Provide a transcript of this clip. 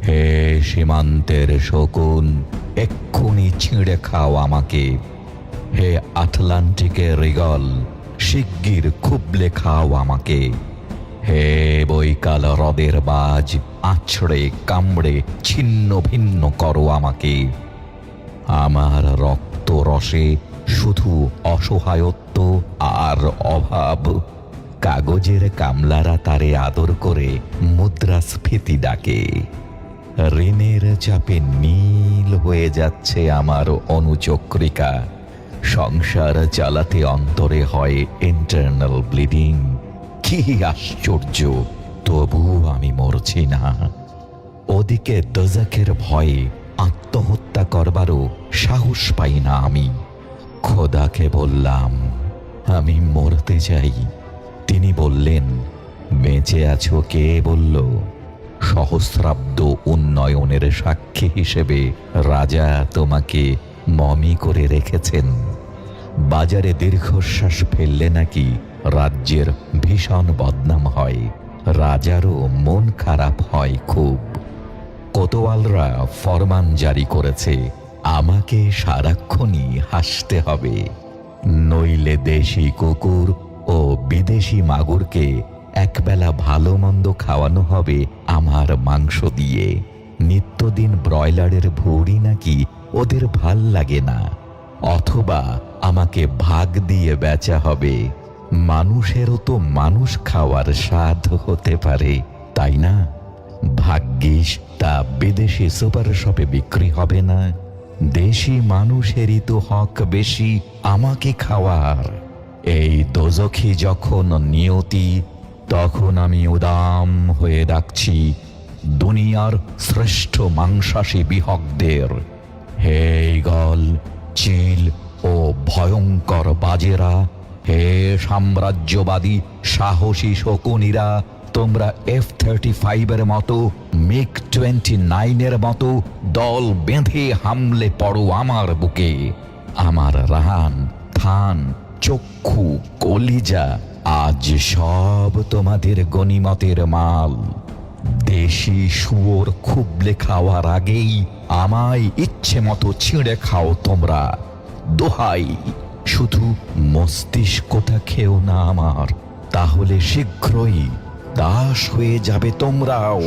হে সীমান্তের শকুন, এক্ষুনি ছিঁড়ে খাও আমাকে। হে আটলান্টিকের রিগল, শিগগির খুবলে খাও আমাকে। হে বৈকাল হ্রদের বাজ, আছড়ে কামড়ে ছিন্ন ভিন্ন করো আমাকে। আমার রক্ত রসে শুধু অসহায়ত্ব আর অভাব। কাগজের কামলারা তারে আদর করে মুদ্রাস্ফীতি ডাকে। ঋণের চাপে নীল হয়ে যাচ্ছে আমার অনুচক্রিকা। সংসার চালাতে অন্তরে হয় ইন্টারনাল ব্লিডিং। কি আশ্চর্য, তবু আমি মরছি না। ওদিকে দোজখের ভয়ে আত্মহত্যা করবারও সাহস পাই না আমি। খোদাকে বললাম, আমি মরতে চাই। তিনি বললেন, বেঁচে আছো কে বলল? সহস্রাব্দ উন্নয়নের সাক্ষী হিসেবে রাজা তোমাকে মমি করে রেখেছেন। বাজারে দীর্ঘশ্বাস ফেললে নাকি রাজ্যের ভীষণ বদনাম হয়, রাজারও মন খারাপ হয় খুব। কোতোয়ালরা ফরমান জারি করেছে, আমাকে সারাক্ষণই হাসতে হবে, নইলে দেশি কুকুর ও বিদেশি মাগুরকে একবেলা ভালো মন্দ খাওয়ানো হবে আমার মাংস দিয়ে। নিত্যদিন ব্রয়লারের ভুঁড়ি নাকি ওদের ভাল লাগে না, অথবা আমাকে ভাগ দিয়ে বেচা হবে। মানুষেরও তো মানুষ খাওয়ার স্বাদ হতে পারে, তাই না? ভাগ্যিস তা বিদেশি সুপার শপে বিক্রি হবে না। দেশি মানুষেরই তো হক বেশি আমাকে খাওয়ার। এই দোজখী যখন নিয়তি, তখন আমি উদাম হয়ে ডাকছি দুনিয়ার শ্রেষ্ঠ মাংসাশী বিহকদের। হে ঈগল, চিল ও ভয়ঙ্কর বাজেরা, হে সাম্রাজ্যবাদী সাহসী শকুনিরা, তোমরা F-35 মতো, MiG-29 মতো দল বেঁধে হামলে পড়ো আমার বুকে। আমার রান, থান, চক্ষু, কলিজা আজ সব তোমাদের গনিমতের মাল। দেশি শুয়োর খুবলে খাওয়ার আগেই আমায় ইচ্ছে মতো ছিঁড়ে খাও তোমরা। দোহাই, শুধু মস্তিষ্কটা খেও না আমার, তাহলে শীঘ্রই দাস হয়ে যাবে তোমরাও।